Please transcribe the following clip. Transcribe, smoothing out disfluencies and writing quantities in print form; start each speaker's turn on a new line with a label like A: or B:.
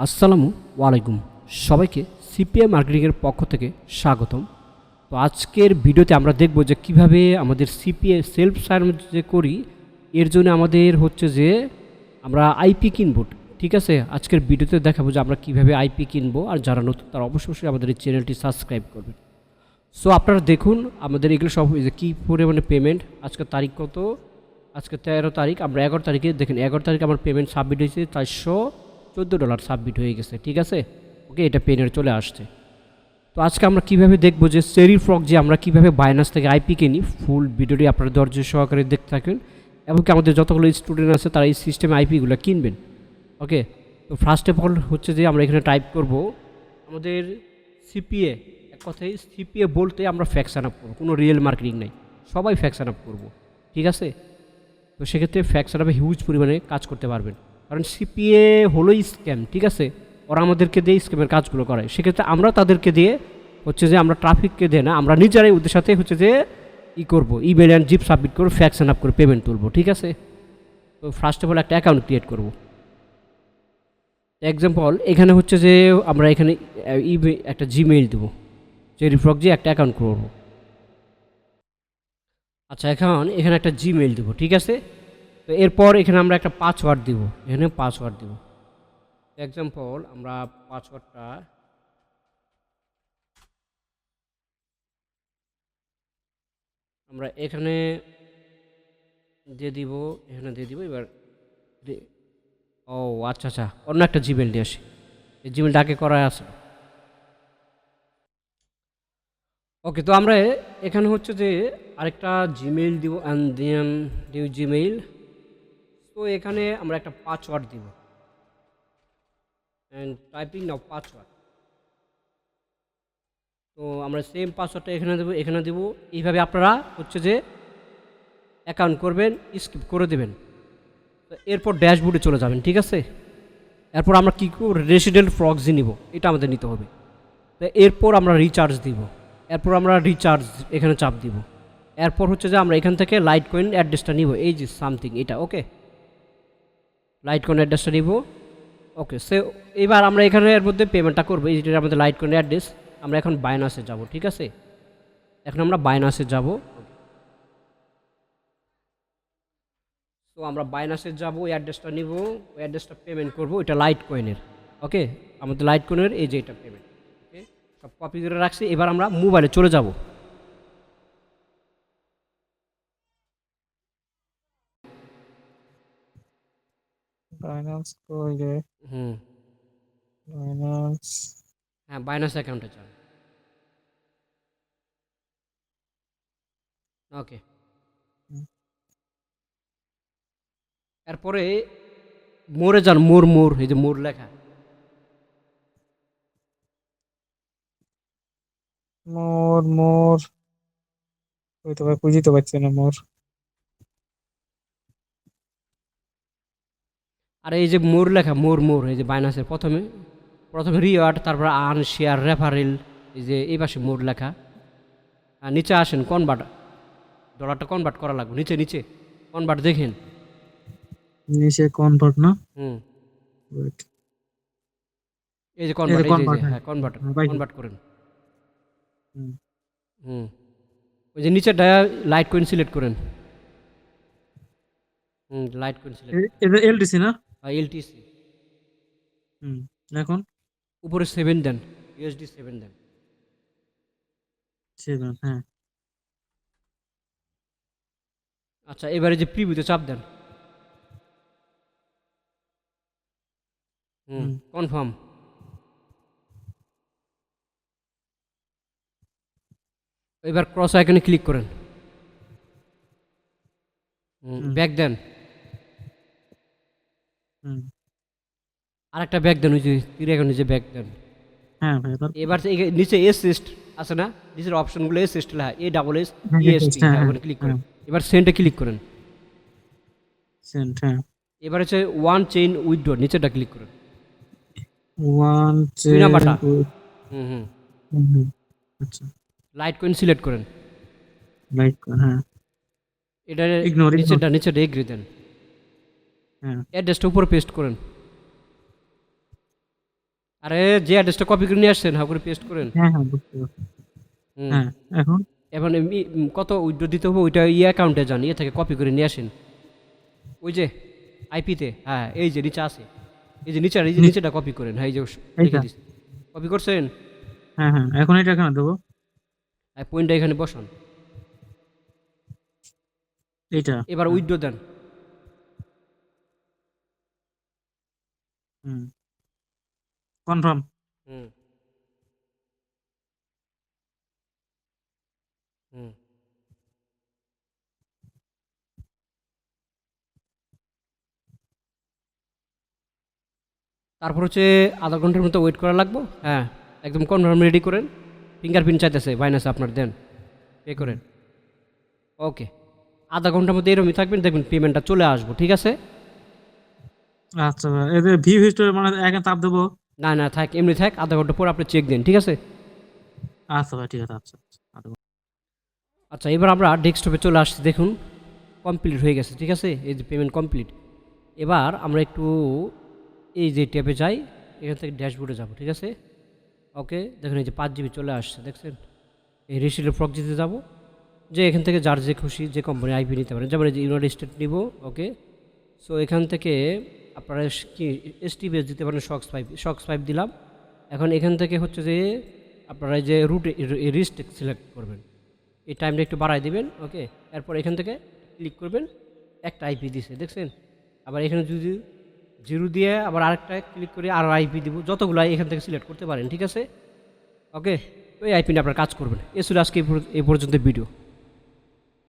A: আসসালামু আলাইকুম সবাইকে সিপিএম মার্কেটিংয়ের পক্ষ থেকে স্বাগতম। তো আজকের ভিডিওতে আমরা দেখব যে কিভাবে আমাদের সিপিএ সেলফ সার্ভ যে করি এর জন্য আমাদের হচ্ছে যে আমরা আইপি কিনবো। ঠিক আছে, আজকের ভিডিওতে দেখাবো যে আমরা কিভাবে আইপি কিনবো। আর যারা নতুন তারা অবশ্যই আমাদের এই চ্যানেলটি সাবস্ক্রাইব করবেন। সো আপনারা দেখুন আমাদের এগুলো সব যে কী পরিমাণে পেমেন্ট। আজকের তারিখ কত? আজকে 13 তারিখ। আমরা 11 তারিখে দেখেন 11 তারিখে আমার পেমেন্ট সাবমিট হয়েছে $414 সাবমিট হয়ে গেছে। ঠিক আছে, ওকে, এটা পেনের চলে আসছে। তো আজকে আমরা কিভাবে দেখব যে চেরি ফ্রগ যে আমরা কিভাবে বাইনান্স থেকে আইপি কিনি। ফুল ভিডিওটি আপনারা ধৈর্য সহকারে দেখতে থাকেন এবং কি আমাদের যতগুলো স্টুডেন্ট আছে তারা এই সিস্টেমে আইপিগুলো কিনবেন। ওকে, তো ফার্স্ট অফ অল হচ্ছে যে আমরা এখানে টাইপ করব আমাদের সিপিএ। এক কথায় সিপিএ বলতে আমরা ফ্যাকশন আপ করবো, কোনো রিয়েল মার্কেটিং নেই, সবাই ফ্যাকশন আপ করবো। ঠিক আছে, তো সেক্ষেত্রে ফ্যাকশন আপে হিউজ পরিমাণে কাজ করতে পারবেন, কারণ সিপিএ হলো স্ক্যাম। ঠিক আছে, ওরা আমাদেরকে দিয়ে স্ক্যামের কাজগুলো করায়। সেক্ষেত্রে আমরা তাদেরকে দিয়ে হচ্ছে যে আমরা ট্রাফিককে দিয়ে না, আমরা নিজেরাই ওদের সাথে হচ্ছে যে করবো, ইমেল অ্যান্ড জিপ সাবমিট করে ফ্যাকশন আপ করে পেমেন্ট তুলবো। ঠিক আছে, তো ফার্স্ট অফ অল একটা অ্যাকাউন্ট ক্রিয়েট করবো। এক্সাম্পল এখানে হচ্ছে যে আমরা এখানে একটা জিমেইল দেবো, চেরি ফ্রগ যে একটা অ্যাকাউন্ট করবো। আচ্ছা, এখন এখানে একটা জিমেইল দেবো। ঠিক আছে, তো এরপর এখানে আমরা একটা পাসওয়ার্ড দিব, এখানে পাসওয়ার্ড দিব। এক্সাম্পল আমরা পাসওয়ার্ডটা আমরা এখানে দিয়ে দিব, এখানে দিয়ে দিব। এবার ও আচ্ছা আচ্ছা, অন্য একটা জিমেল নিয়ে আসি, এই জিমেলটা আগে করা আছে। ওকে, তো আমরা এখানে হচ্ছে যে আরেকটা জিমেইল দিব, অ্যান্ড দেন নিউ জিমেইল। তো এখানে আমরা একটা পাসওয়ার্ড দিব অ্যান্ড টাইপিং নাও পাসওয়ার্ড। তো আমরা সেম পাসওয়ার্ডটা এখানে দেবো, এখানে দেবো। এইভাবে আপনারা হচ্ছে যে অ্যাকাউন্ট করবেন, স্কিপ করে দেবেন। তো এরপর ড্যাশবোর্ডে চলে যাবেন। ঠিক আছে, এরপর আমরা কী করব, রেসিডেন্ট ফ্রগজি নিব, এটা আমাদের নিতে হবে। তো এরপর আমরা রিচার্জ দিব, এরপর আমরা রিচার্জ এখানে চাপ দিব। এরপর হচ্ছে যে আমরা এখান থেকে লাইট কয়েন অ্যাড্রেসটা নিব, এই যে সামথিং এটা। ওকে, লাইট কয়েন অ্যাড্রেসটা নিব। ওকে, সে এবার আমরা এখানে এর মধ্যে পেমেন্টটা করবো। এই যেটা আমাদের লাইট কয়েন অ্যাড্রেস। আমরা এখন বাইনান্সে যাব। ঠিক আছে, এখন আমরা বাইনান্সে যাব। তো আমরা বাইনান্সে যাব, ওই অ্যাড্রেসটা নিব, ওই অ্যাড্রেসটা পেমেন্ট করব, এটা লাইট কয়েনের। ওকে, আমাদের লাইট কয়েনের এই যে এটা পেমেন্ট। ওকে, সব কপি করে রাখছি। এবার আমরা মোবাইলে চলে যাব।
B: বাইন্যান্স কইলে
A: হুম,
B: বাইন্যান্স
A: হ্যাঁ, বাইনান্স অ্যাকাউন্টে যান। ওকে, এরপরে মোড়ে যান, মোর মোর, এই যে মোর লেখা।
B: মোর মোর ওই তো ভাই বুঝিতে পারছি না মোর।
A: আর এই যে মোর লেখা, মোর মোর, এই যে বাইনান্সের প্রথমে প্রথমে রিওয়ার্ড, তারপর আর্ন, শেয়ার, রেফারেল, এই যে এই পাশে মোর লেখা। আর নিচে আসেন, কনভার্ট, ডলারটা কনভার্ট করা লাগবে। নিচে নিচে কনভার্ট দেখেন।
B: নিচে কনভার্ট না?
A: হুম,
B: ওয়েট,
A: এই যে
B: এই যে
A: কনভার্ট, এই যে এই যে
B: কনভার্ট, হ্যাঁ
A: হ্যাঁ, কনভার্ট,
B: হ্যাঁ, পাইছি।
A: কনভার্ট করেন।
B: হুম।
A: হুম, ওই যে নিচেরটা লাইট কয়েন সিলেক্ট করেন। হুম, লাইট কয়েন সিলেক্ট
B: এটা এলডিসি না?
A: এলটিসি।
B: হুম। এখন
A: উপরে 7 দেন, ইউএসডি 7 দেন।
B: 7, হ্যাঁ।
A: আচ্ছা, এবারে যে প্রিভিউতে চাপ দেন। হুম,
B: হুম।
A: কনফার্ম। এবার ক্রস আইকনে ক্লিক করেন। হুম,
B: হুম।
A: Back then.
B: হুম।
A: আরেকটা ব্যাক দেন, ওই যে তীর আইকনে যে ব্যাক দেন।
B: হ্যাঁ ভাই, এবার
A: এবার নিচে এসিস্ট আছে না, নিচের অপশনগুলো এসিস্ট লেখা,
B: হ্যাঁ,
A: ASST,
B: হ্যাঁ,
A: হ্যাঁ,
B: হ্যাঁ,
A: ওখানে ক্লিক
B: হ্যাঁ,
A: করেন। এবার সেন্টে ক্লিক করেন।
B: সেন্ট, হ্যাঁ।
A: এবার হচ্ছে ওয়ান চেইন উইথড্র, নিচেটা ক্লিক করেন,
B: ওয়ান
A: 2
B: চেন
A: নাম্বারটা।
B: উইথ।
A: হুম হুম,
B: হুম, হুম। আচ্ছা,
A: লাইট কয়েন সিলেক্ট করেন।
B: লাইক, হ্যাঁ।
A: এটা
B: ইগনোর ইগনোর,
A: নিচেটা এগ্রি দেন।
B: হ্যাঁ।
A: অ্যাড্রেসটা উপরে পেস্ট করেন। আরে যে অ্যাড্রেসটা কপি করে নিয়ে আসছেন হাউ করে পেস্ট করেন।
B: হ্যাঁ হ্যাঁ বুঝতে পারছি।
A: হুম।
B: হ্যাঁ এখন
A: এবার কত উইথড্র দিতে হবে ওইটা অ্যাকাউন্টে যান, থেকে কপি করে নিয়ে আসেন। ওই যে আইপিতে, হ্যাঁ এই যে নিচে আছে, এই যে নিচে, এই যে নিচেটা কপি করেন, হ্যাঁ এই যে লিখে
B: এইটা।
A: দিচ্ছি। কপি করছেন?
B: হ্যাঁ হ্যাঁ এখন এটা কেন দেবো?
A: পয়েন্টটা এখানে বসান।
B: এইটা।
A: এবার
B: হ্যাঁ।
A: উইথড্র দেন।
B: হুম কনফার্ম।
A: হুম হুম। তারপর হচ্ছে আধা ঘন্টার মতো ওয়েট করা লাগবে। হ্যাঁ, একদম কনফার্ম রেডি করেন। ফিঙ্গারপ্রিন্ট চাইতেছে, বাইনাসে আপনার দেন, পে
B: হুম।
A: করেন। ওকে, আধা ঘন্টার মধ্যে এরকমই থাকবেন, দেখবেন পেমেন্টটা চলে আসবো, ঠিক আছে?
B: আচ্ছা ভাই, এদের ভিউ হিস্টোরি মানে একা চাপ দেবো?
A: না না থাক, এমনি থাক, আধা ঘন্টা পর আপনি চেক দিন, ঠিক আছে?
B: আচ্ছা ভাই ঠিক আছে। আচ্ছা আচ্ছা।
A: আচ্ছা, এবার আমরা ডেস্কটপে চলে আসছি, দেখুন কমপ্লিট হয়ে গেছে, ঠিক আছে? এই যে পেমেন্ট কমপ্লিট। এবার আমরা একটু এই যে ট্যাবে যাই, এখান থেকে ড্যাশবোর্ডে যাব, ঠিক আছে? ওকে, দেখুন এই যে 5 জিবি চলে আসছে, দেখছেন? এই রিসিলের প্রক্সিতে যাব, যে এখান থেকে যার যে খুশি যে কোম্পানি আইপি নিতে পারেন, যেমন এই যে ইউনাইটেড স্টেট নিব। ওকে, সো এখান থেকে আপনারা কি এসটিবিএস দিতে পারেন, শক্স 5 দিলাম। এখন এখান থেকে হচ্ছে যে আপনারা এই যে রুটে রিস্ট্রিক্ট সিলেক্ট করবেন, এই টাইমটা একটু বাড়াই দিবেন। ওকে, এরপর এখান থেকে ক্লিক করবেন, একটা আইপি দিছে, দেখছেন? আবার এখানে যদি জিরো দিয়ে আবার আরেকটা ক্লিক করে আরও আইপি দিব, যতগুলো এখান থেকে সিলেক্ট করতে পারেন, ঠিক আছে? ওকে, ওই আইপি নিয়ে আপনার কাজ করবেন। এ ছিল আজকে এই পর্যন্ত ভিডিও।